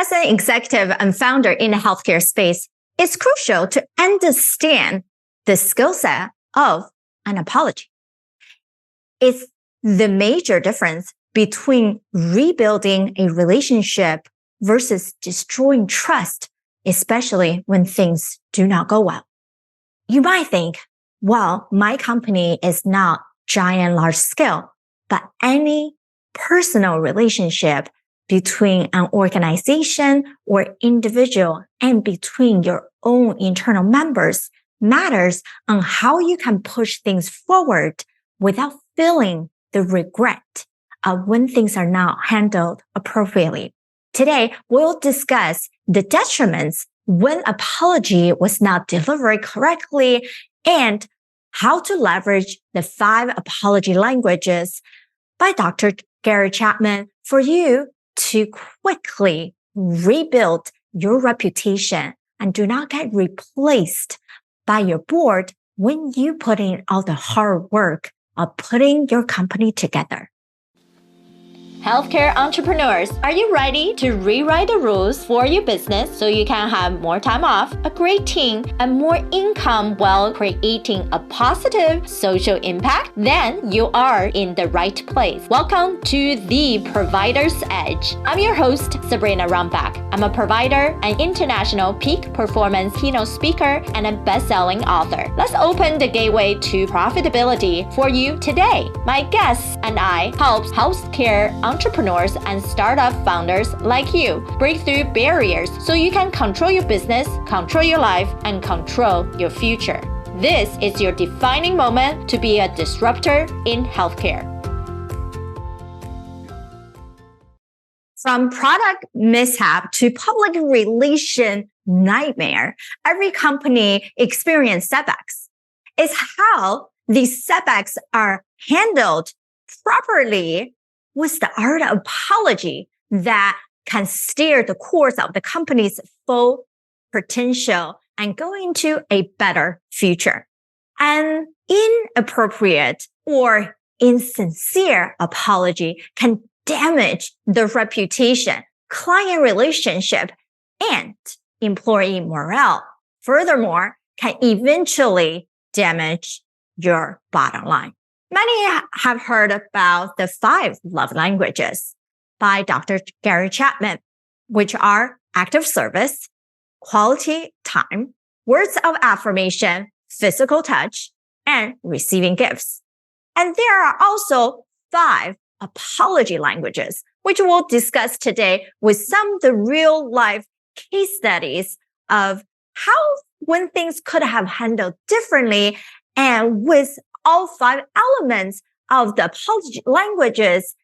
As an executive and founder in the healthcare space, it's crucial to understand the skill set of an apology. It's the major difference between rebuilding a relationship versus destroying trust, especially when things do not go well. You might think, well, my company is not giant large scale, but any personal relationship between an organization or individual and between your own internal members matters on how you can push things forward without feeling the regret of when things are not handled appropriately. Today, we'll discuss the detriments when apology was not delivered correctly and how to leverage the 5 apology languages by Dr. Gary Chapman for you to quickly rebuild your reputation and do not get replaced by your board when you put in all the hard work of putting your company together. Healthcare entrepreneurs, are you ready to rewrite the rules for your business so you can have more time off, a great team, and more income while creating a positive social impact? Then you are in the right place. Welcome to The Provider's Edge. I'm your host, Sabrina Runbeck. I'm a provider, an international peak performance keynote speaker, and a best-selling author. Let's open the gateway to profitability for you today. My guests and I help healthcare entrepreneurs and startup founders like you break through barriers so you can control your business, control your life, and control your future. This is your defining moment to be a disruptor in healthcare. From product mishap to public relation nightmare, every company experiences setbacks. It's how these setbacks are handled properly with the art of apology that can steer the course of the company's full potential and go into a better future. An inappropriate or insincere apology can damage the reputation, client relationship, and employee morale. Furthermore, can eventually damage your bottom line. Many have heard about the 5 love languages by Dr. Gary Chapman, which are acts of service, quality time, words of affirmation, physical touch, and receiving gifts. And there are also 5 apology languages, which we'll discuss today with some of the real life case studies of how when things could have handled differently and with all 5 elements of the apology languages,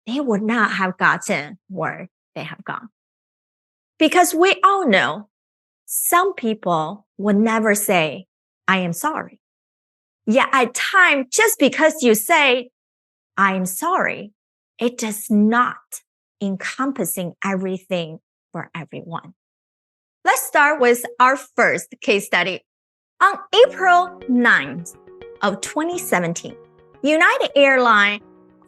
they would not have gotten where they have gone. Because we all know some people would never say, I am sorry. Yet at times, just because you say, I am sorry, it does not encompassing everything for everyone. Let's start with our first case study. On April 9th, of 2017, United Airlines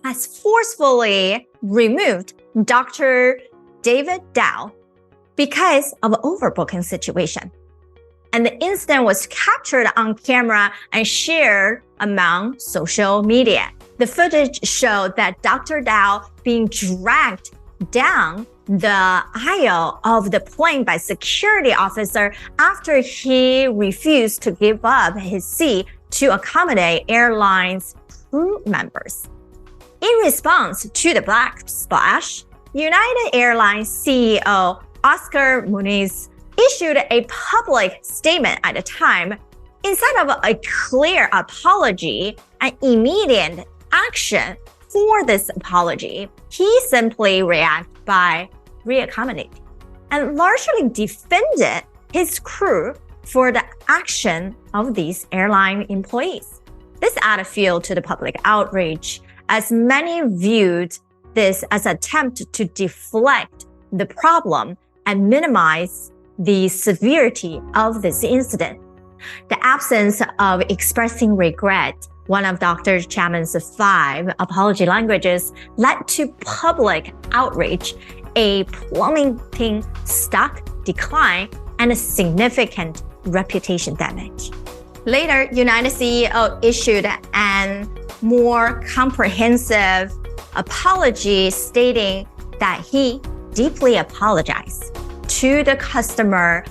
has forcefully removed Dr. David Dow because of an overbooking situation. And the incident was captured on camera and shared among social media. The footage showed that Dr. Dow being dragged down the aisle of the plane by security officer after he refused to give up his seat to accommodate airlines crew members. In response to the black splash, United Airlines CEO Oscar Muniz issued a public statement at the time. Instead of a clear apology and immediate action for this apology, he simply reacted by reaccommodating and largely defended his crew for the action of these airline employees. This added fuel to the public outrage, as many viewed this as an attempt to deflect the problem and minimize the severity of this incident. The absence of expressing regret one of Dr. Chapman's 5 apology languages, led to public outrage, a plummeting stock decline, and a significant reputation damage. Later, United CEO issued a more comprehensive apology stating that he deeply apologized to the customer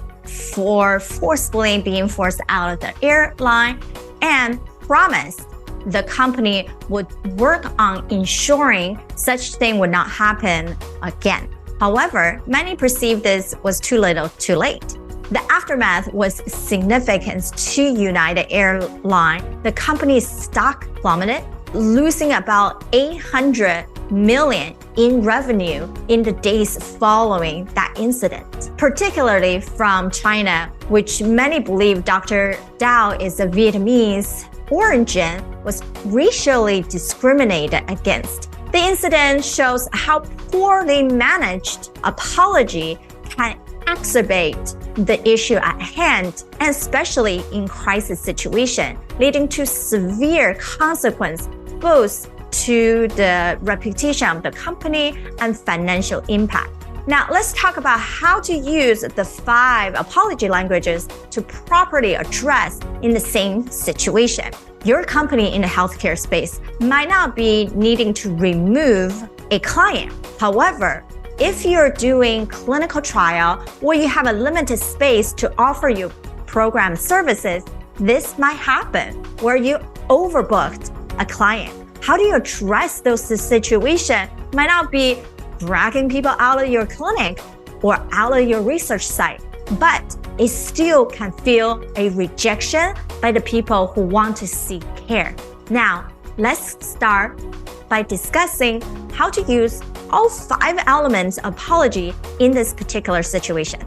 for forcibly being forced out of the airline and promised the company would work on ensuring such thing would not happen again. However, many perceived this was too little too late. The aftermath was significant to United Airlines. The company's stock plummeted, losing about $800 million in revenue in the days following that incident, particularly from China, which many believe Dr. Dao is of Vietnamese origin, was racially discriminated against. The incident shows how poorly managed apology can exacerbate the issue at hand, and especially in crisis situation, leading to severe consequence both to the reputation of the company and financial impact. Now, let's talk about how to use the 5 apology languages to properly address in the same situation. Your company in the healthcare space might not be needing to remove a client. However, if you're doing clinical trial or you have a limited space to offer your program services, this might happen where you overbooked a client. How do you address those situations? Might not be dragging people out of your clinic or out of your research site, but it still can feel a rejection by the people who want to seek care. Now, let's start by discussing how to use all 5 elements of apology in this particular situation.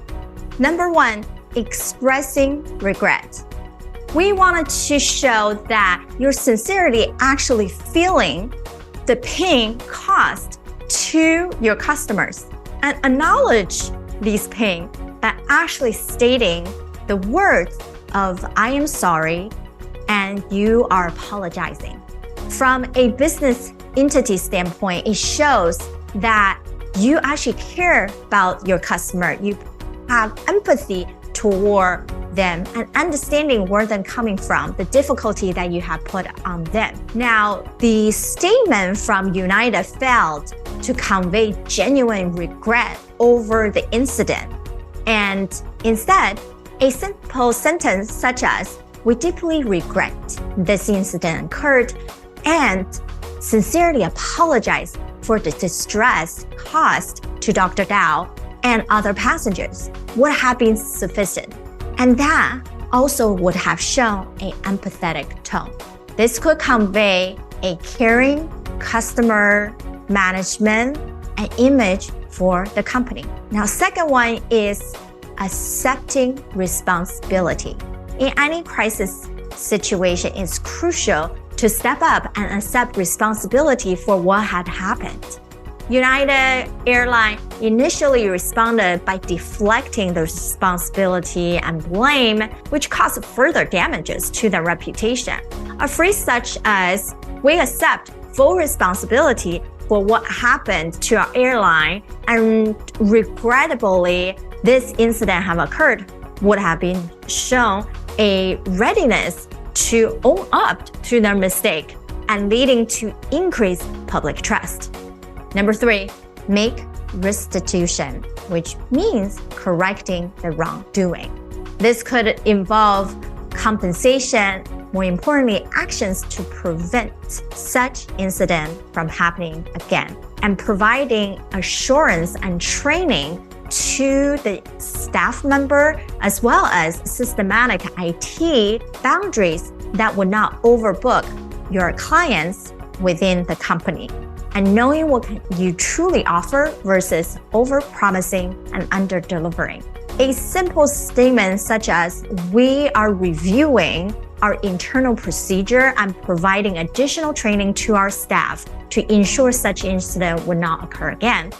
Number 1, expressing regret. We wanted to show that you're sincerely actually feeling the pain caused to your customers and acknowledge these pain by actually stating the words of "I am sorry" and "you are apologizing." From a business entity standpoint, it shows that you actually care about your customer. You have empathy toward them and understanding where they're coming from, the difficulty that you have put on them. Now, the statement from United failed to convey genuine regret over the incident. And instead, a simple sentence such as, "We deeply regret this incident occurred and sincerely apologize for the distress caused to Dr. Dao and other passengers," would have been sufficient. And that also would have shown an empathetic tone. This could convey a caring customer management and image for the company. Now, second one is accepting responsibility. In any crisis situation, it's crucial to step up and accept responsibility for what had happened. United Airlines initially responded by deflecting the responsibility and blame, which caused further damages to their reputation. A phrase such as, "We accept full responsibility for what happened to our airline, and regrettably, this incident have occurred," would have been shown a readiness to own up to their mistake and leading to increased public trust. Number 3, make restitution, which means correcting the wrongdoing. This could involve compensation, more importantly, actions to prevent such incident from happening again, and providing assurance and training to the staff member as well as systematic IT boundaries that would not overbook your clients within the company, and knowing what you truly offer versus over-promising and under-delivering. A simple statement such as, "We are reviewing our internal procedure and providing additional training to our staff to ensure such incident would not occur again,"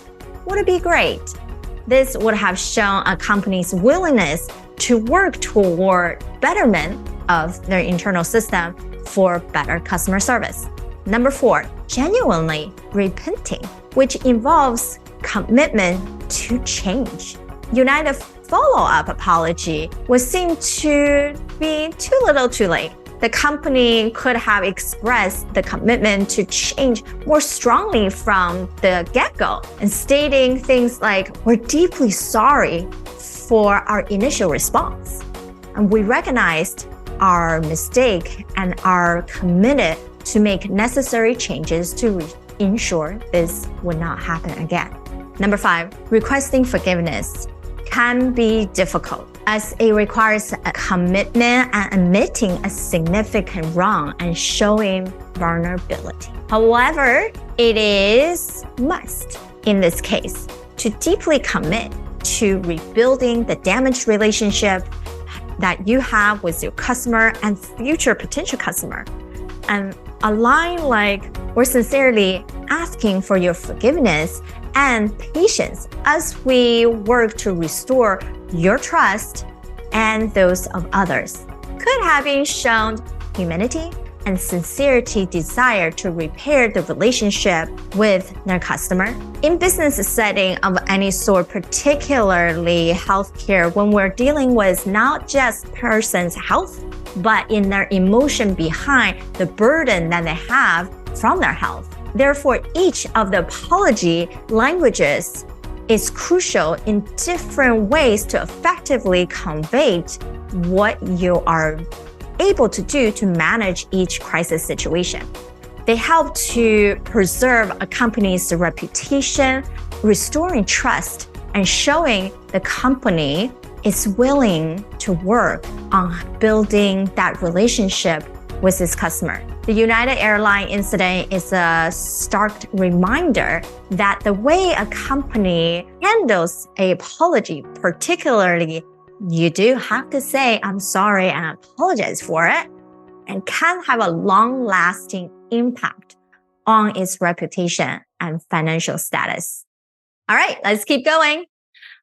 would be great. This would have shown a company's willingness to work toward betterment of their internal system for better customer service. Number 4, genuinely repenting, which involves commitment to change. United follow-up apology was seen to be too little too late. The company could have expressed the commitment to change more strongly from the get-go and stating things like, "We're deeply sorry for our initial response. And we recognized our mistake and are committed to make necessary changes to ensure this would not happen again." Number 5, requesting forgiveness can be difficult as it requires a commitment and admitting a significant wrong and showing vulnerability. However, it is must in this case to deeply commit to rebuilding the damaged relationship that you have with your customer and future potential customer. And a line like, "We're sincerely asking for your forgiveness and patience as we work to restore your trust and those of others," could have been shown humanity and sincerity desire to repair the relationship with their customer. In business setting of any sort, particularly healthcare, when we're dealing with not just person's health, but in their emotion behind the burden that they have from their health. Therefore, each of the apology languages is crucial in different ways to effectively convey what you are able to do to manage each crisis situation. They help to preserve a company's reputation, restoring trust, and showing the company is willing to work on building that relationship with its customer. The United Airlines incident is a stark reminder that the way a company handles an apology, particularly you do have to say, "I'm sorry," and apologize for it, and can have a long-lasting impact on its reputation and financial status. All right, let's keep going.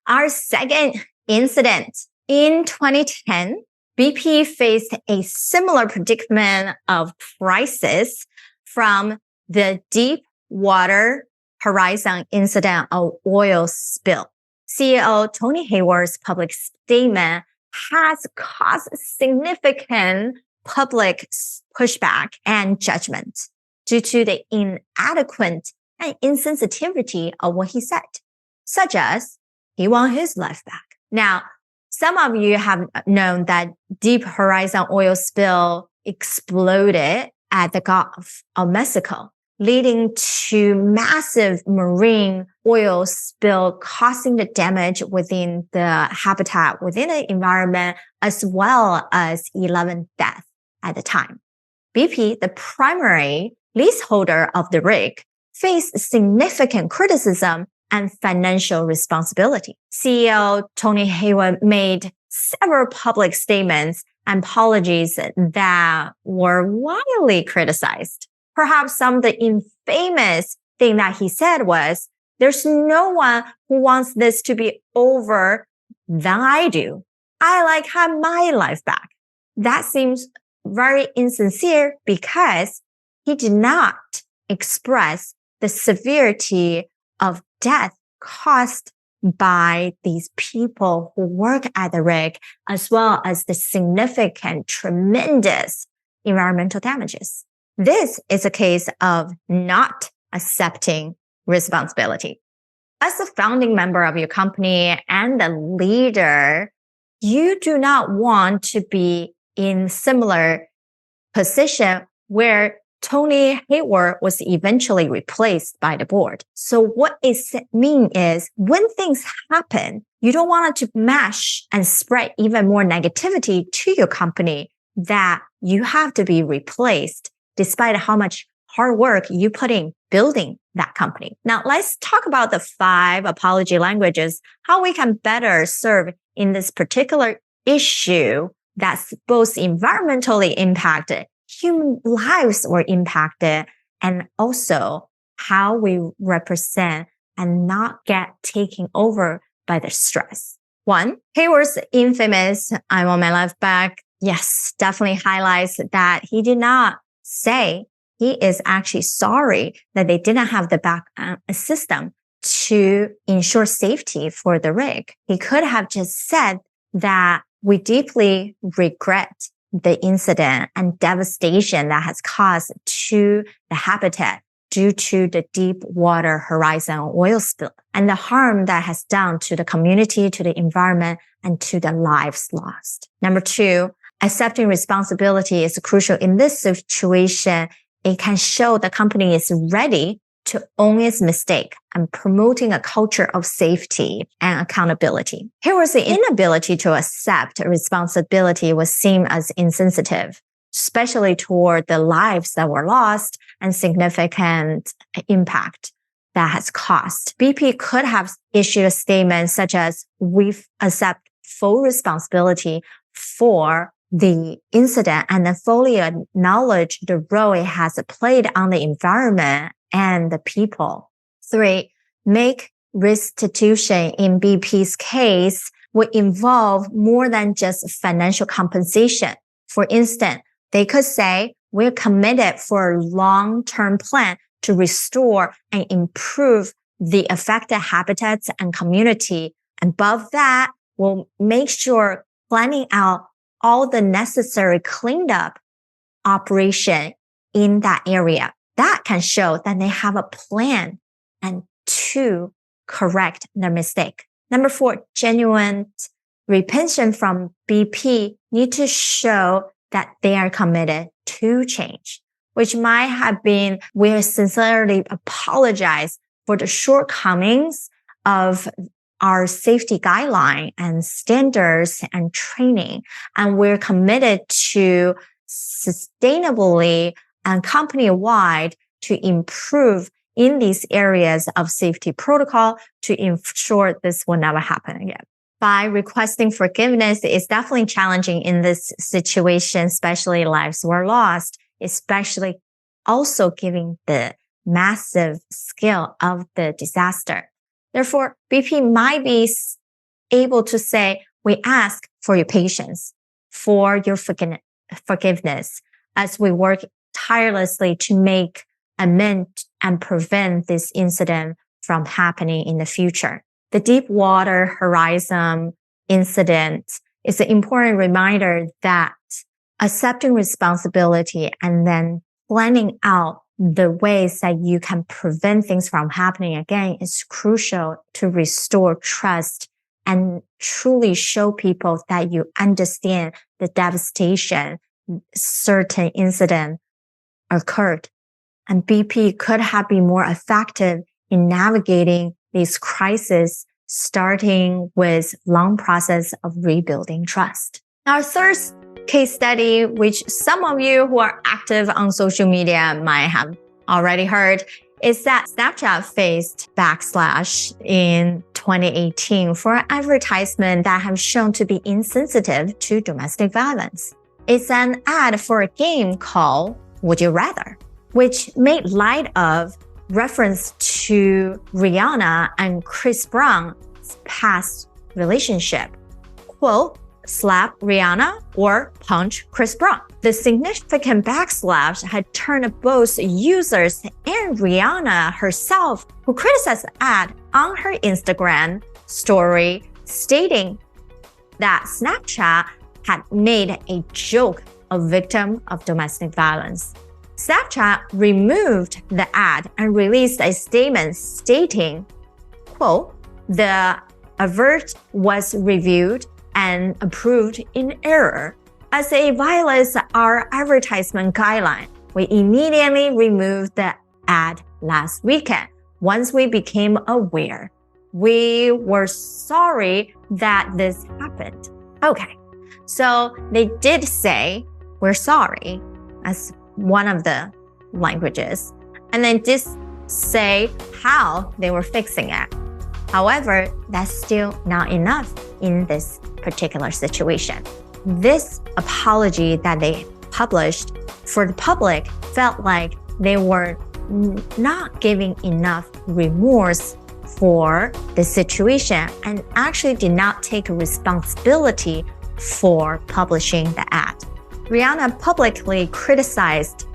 Our second incident. In 2010, BP faced a similar predicament of crisis from the Deepwater Horizon incident of oil spill. CEO Tony Hayward's public statement has caused significant public pushback and judgment due to the inadequate and insensitivity of what he said, such as he wants his life back. Now, some of you have known that Deep Horizon oil spill exploded at the Gulf of Mexico, leading to massive marine oil spill, causing the damage within the habitat, within the environment, as well as 11 deaths at the time. BP, the primary leaseholder of the rig, faced significant criticism and financial responsibility. CEO Tony Hayward made several public statements and apologies that were widely criticized. Perhaps some of the infamous thing that he said was, "There's no one who wants this to be over than I do. I like have my life back." That seems very insincere because he did not express the severity of death caused by these people who work at the rig, as well as the significant, tremendous environmental damages. This is a case of not accepting responsibility. As a founding member of your company and the leader, you do not want to be in similar position where Tony Hayward was eventually replaced by the board. So what it means is when things happen, you don't want it to mash and spread even more negativity to your company that you have to be replaced despite how much hard work you put in building that company. Now, let's talk about the 5 apology languages, how we can better serve in this particular issue that's both environmentally impacted, human lives were impacted, and also how we represent and not get taken over by the stress. 1, Hayward's infamous "I want my life back" Yes, definitely highlights that he did not say he is actually sorry that they didn't have the backup system to ensure safety for the rig. He could have just said that we deeply regret the incident and devastation that has caused to the habitat due to the Deepwater Horizon oil spill and the harm that has done to the community, to the environment, and to the lives lost. Number 2, accepting responsibility is crucial in this situation. It can show the company is ready to own its mistake and promoting a culture of safety and accountability. Here was the inability to accept responsibility was seen as insensitive, especially toward the lives that were lost and significant impact that has caused. BP could have issued a statement such as, we accept full responsibility for the incident and then fully acknowledge the role it has played on the environment and the people. 3, make restitution in BP's case would involve more than just financial compensation. For instance, they could say, we're committed for a long-term plan to restore and improve the affected habitats and community. Above that, we'll make sure planning out all the necessary cleanup operation in that area. That can show that they have a plan and to correct their mistake. Number 4, genuine repentance from BP need to show that they are committed to change, which might have been, we sincerely apologize for the shortcomings of our safety guideline and standards and training. And we're committed to sustainably and company-wide to improve in these areas of safety protocol to ensure this will never happen again. By requesting forgiveness is definitely challenging in this situation, especially lives were lost, especially also given the massive scale of the disaster. Therefore, BP might be able to say, we ask for your patience, for your forgiveness as we work tirelessly to make amends and prevent this incident from happening in the future. The Deepwater Horizon incident is an important reminder that accepting responsibility and then planning out the ways that you can prevent things from happening again is crucial to restore trust and truly show people that you understand the devastation certain incident occurred. And BP could have been more effective in navigating these crises, starting with long process of rebuilding trust. Our third case study, which some of you who are active on social media might have already heard, is that Snapchat faced backlash in 2018 for advertisement that have shown to be insensitive to domestic violence. It's an ad for a game called Would You Rather, which made light of reference to Rihanna and Chris Brown's past relationship. Quote, slap Rihanna or punch Chris Brown. The significant backslash had turned both users and Rihanna herself, who criticized the ad on her Instagram story, stating that Snapchat had made a joke of victim of domestic violence. Snapchat removed the ad and released a statement stating, quote, the advert was reviewed and approved in error as it violates our advertisement guideline. We immediately removed the ad last weekend. Once we became aware, we were sorry that this happened. Okay, so they did say, we're sorry, as one of the languages, and then just say how they were fixing it. However, that's still not enough in this particular situation. This apology that they published for the public felt like they were not giving enough remorse for the situation and actually did not take responsibility for publishing the ad. Rihanna publicly criticized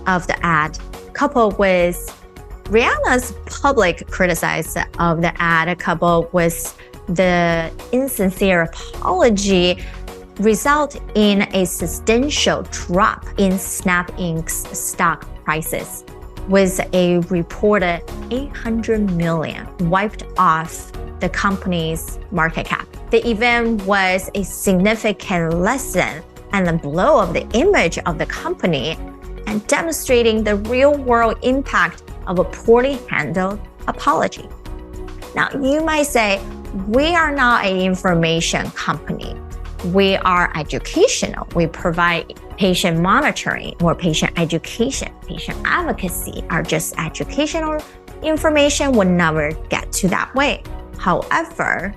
of the ad, coupled with Rihanna's public criticism of the ad, coupled with the insincere apology, result in a substantial drop in Snap Inc.'s stock prices, with a reported $800 million wiped off the company's market cap. The event was a significant lesson and a blow of the image of the company and demonstrating the real-world impact of a poorly handled apology. Now, you might say, we are not an information company. We are educational. We provide patient monitoring or patient education. Patient advocacy are just educational information would never get to that way. However,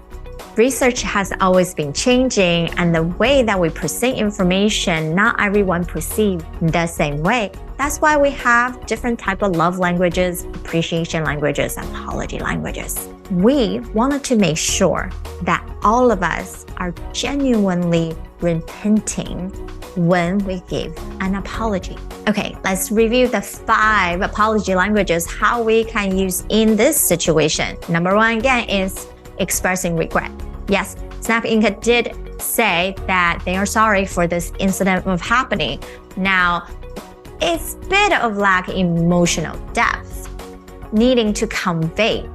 research has always been changing, and the way that we present information, not everyone perceives the same way. That's why we have different type of love languages, appreciation languages, and apology languages. We wanted to make sure that all of us are genuinely repenting when we give an apology. Okay, let's review the 5 apology languages, how we can use in this situation. Number 1, again, is expressing regret. Yes, Snap Inc. did say that they are sorry for this incident of happening. Now, it's a bit of lack emotional depth, needing to convey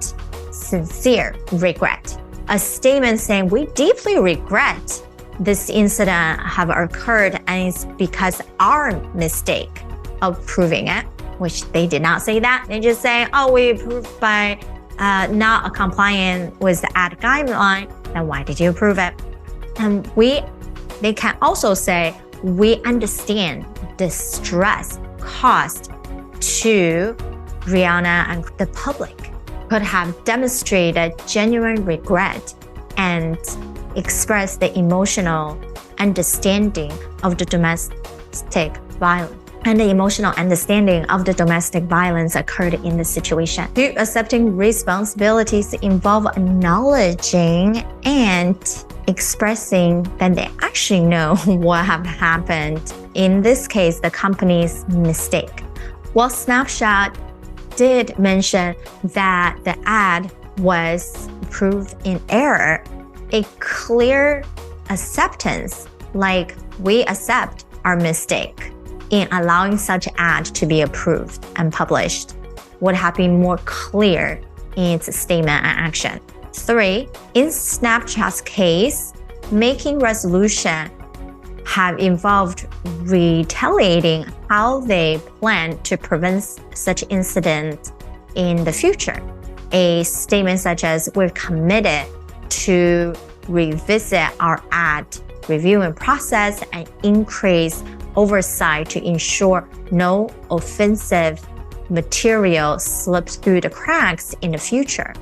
sincere regret. A statement saying, we deeply regret this incident have occurred and it's because our mistake of proving it, which they did not say that. They just say, oh, we approved by not complying with the ad guideline, then why did you approve it? And they can also say, we understand the stress caused to Rihanna and the public, could have demonstrated genuine regret and expressed the emotional understanding of the domestic violence. And the emotional understanding of the domestic violence occurred in the situation. Do accepting responsibilities involve acknowledging and expressing that they actually know what have happened. In this case, the company's mistake. While Snapshot did mention that the ad was approved in error, a clear acceptance, like we accept our mistake in allowing such ad to be approved and published, would have been more clear in its statement and action. 3, in Snapchat's case, making resolution have involved retaliating how they plan to prevent such incident in the future. A statement such as, we're committed to revisit our ad reviewing process and increase oversight to ensure no offensive material slips through the cracks in the future,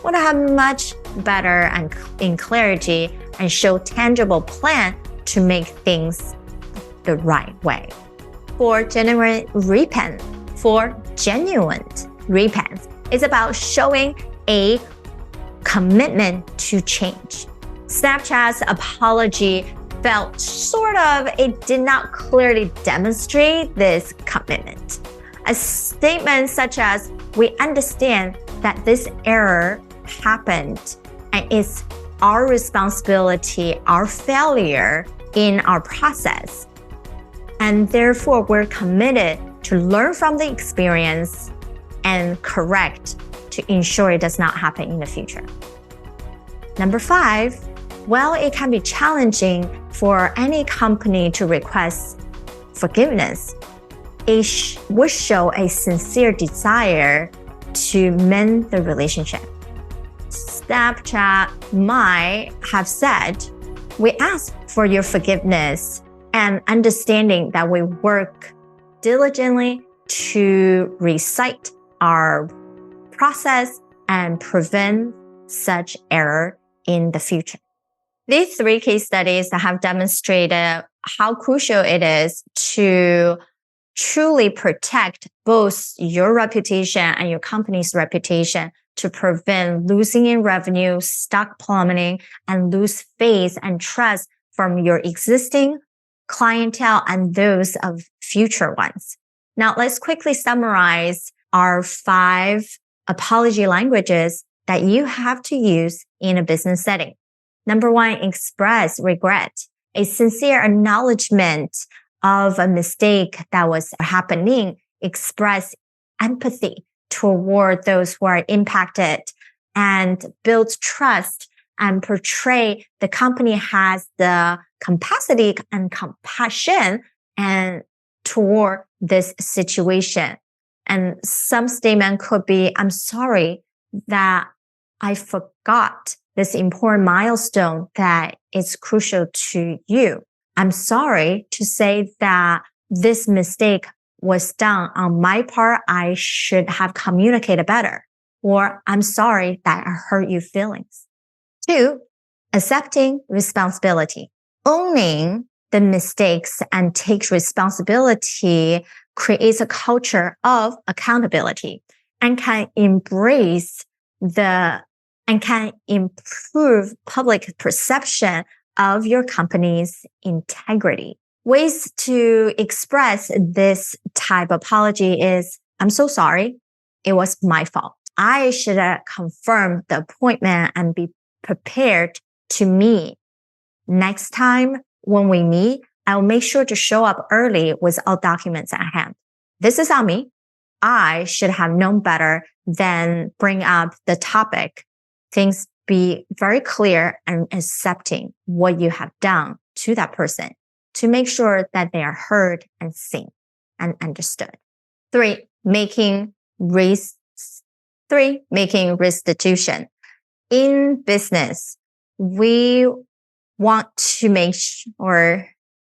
would have much better and in clarity and show tangible plan to make things the right way. For genuine repent, it's about showing a commitment to change. Snapchat's apology felt it did not clearly demonstrate this commitment. A statement such as, we understand that this error happened and it's our responsibility, our failure in our process. And therefore, we're committed to learn from the experience and correct to ensure it does not happen in the future. Number 5, while it can be challenging for any company to request forgiveness, it would show a sincere desire to mend the relationship. Snapchat might have said, we ask for your forgiveness and understanding that we work diligently to recite our process and prevent such error in the future. These 3 case studies have demonstrated how crucial it is to truly protect both your reputation and your company's reputation to prevent losing in revenue, stock plummeting, and lose faith and trust from your existing clientele and those of future ones. Now, let's quickly summarize our 5 apology languages that you have to use in a business setting. Number 1, express regret, a sincere acknowledgement of a mistake that was happening. Express empathy toward those who are impacted and build trust and portray the company has the capacity and compassion and toward this situation. And some statement could be, I'm sorry that I forgot this important milestone that is crucial to you. I'm sorry to say that this mistake was done on my part. I should have communicated better. Or I'm sorry that I hurt your feelings. 2, accepting responsibility. Owning the mistakes and take responsibility creates a culture of accountability and can improve public perception of your company's integrity. Ways to express this type of apology is, I'm so sorry. It was my fault. I should have confirmed the appointment and be prepared to meet. Next time when we meet, I'll make sure to show up early with all documents at hand. This is on me. I should have known better than bring up the topic. Things be very clear and accepting what you have done to that person to make sure that they are heard and seen and understood. 3, making restitution. In business, we want to make sure,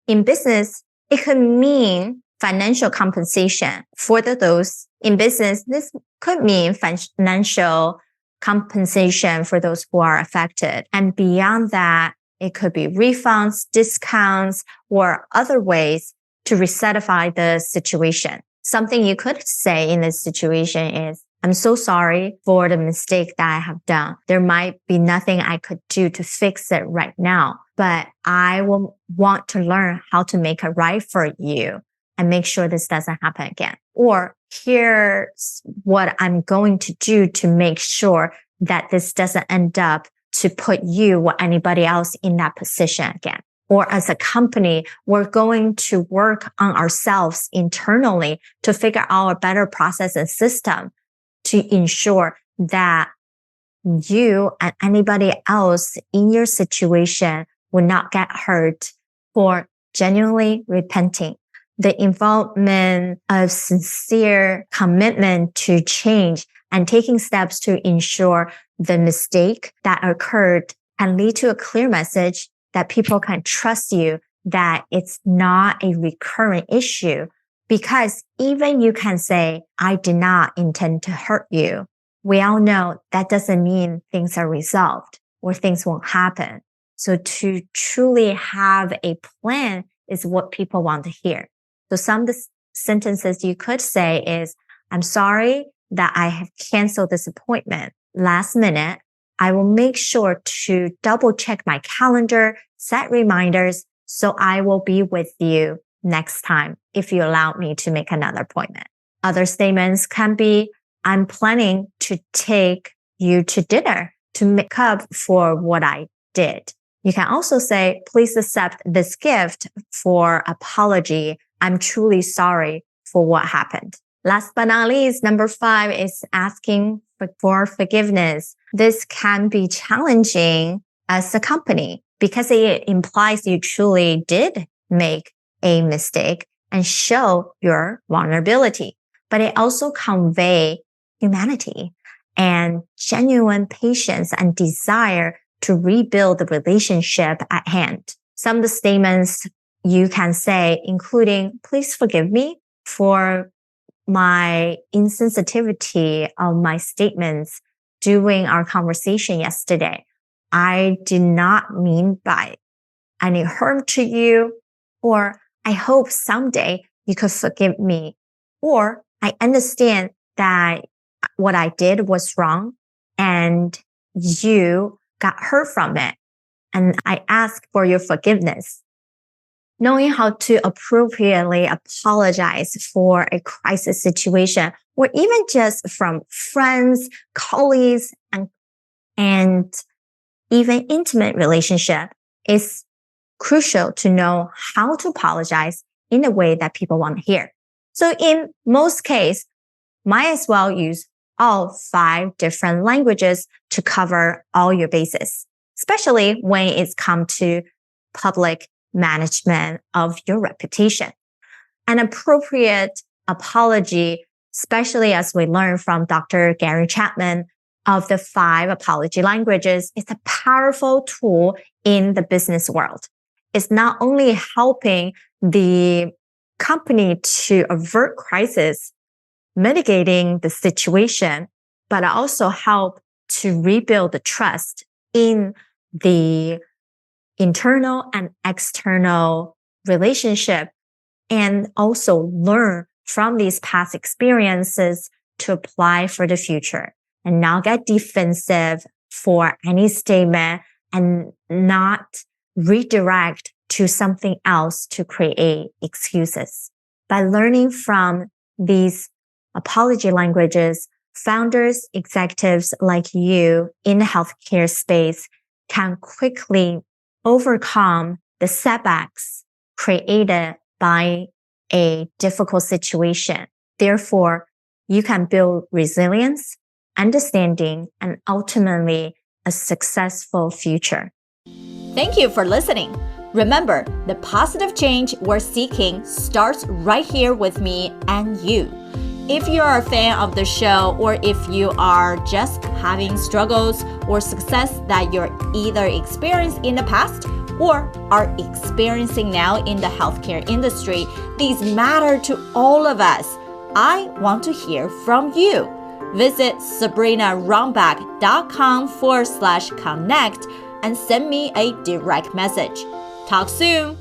in business, it could mean financial compensation for those in business. This could mean financial compensation for those who are affected. And beyond that, it could be refunds, discounts, or other ways to resettify the situation. Something you could say in this situation is, I'm so sorry for the mistake that I have done. There might be nothing I could do to fix it right now, but I will want to learn how to make it right for you and make sure this doesn't happen again. Or here's what I'm going to do to make sure that this doesn't end up to put you or anybody else in that position again. Or as a company, we're going to work on ourselves internally to figure out a better process and system to ensure that you and anybody else in your situation will not get hurt. For genuinely repenting. The involvement of sincere commitment to change and taking steps to ensure the mistake that occurred can lead to a clear message that people can trust you, that it's not a recurrent issue. Because even you can say, I did not intend to hurt you. We all know that doesn't mean things are resolved or things won't happen. So to truly have a plan is what people want to hear. So some of the sentences you could say is, I'm sorry that I have canceled this appointment last minute. I will make sure to double check my calendar, set reminders, so I will be with you next time if you allow me to make another appointment. Other statements can be, I'm planning to take you to dinner to make up for what I did. You can also say, please accept this gift for apology. I'm truly sorry for what happened. Last but not least, number 5 is asking for forgiveness. This can be challenging as a company because it implies you truly did make a mistake and show your vulnerability. But it also conveys humanity and genuine patience and desire to rebuild the relationship at hand. Some of the statements you can say, including, please forgive me for my insensitivity of my statements during our conversation yesterday. I did not mean by any harm to you, or I hope someday you could forgive me, or I understand that what I did was wrong and you got hurt from it, and I ask for your forgiveness. knowing how to appropriately apologize for a crisis situation, or even just from friends, colleagues, and even intimate relationship, is crucial to know how to apologize in a way that people want to hear. So in most cases, might as well use all 5 different languages to cover all your bases, especially when it's come to public management of your reputation. An appropriate apology, especially as we learn from Dr. Gary Chapman of the 5 apology languages, is a powerful tool in the business world. It's not only helping the company to avert crisis, mitigating the situation, but also help to rebuild the trust in the internal and external relationship, and also learn from these past experiences to apply for the future, and not get defensive for any statement and not redirect to something else to create excuses. By learning from these apology languages, founders, executives like you in the healthcare space can quickly overcome the setbacks created by a difficult situation. Therefore, you can build resilience, understanding, and ultimately a successful future. Thank you for listening. Remember, the positive change we're seeking starts right here with me and you. If you are a fan of the show, or if you are just having struggles or success that you're either experienced in the past or are experiencing now in the healthcare industry, these matter to all of us. I want to hear from you. Visit sabrinarunbeck.com/connect and send me a direct message. Talk soon.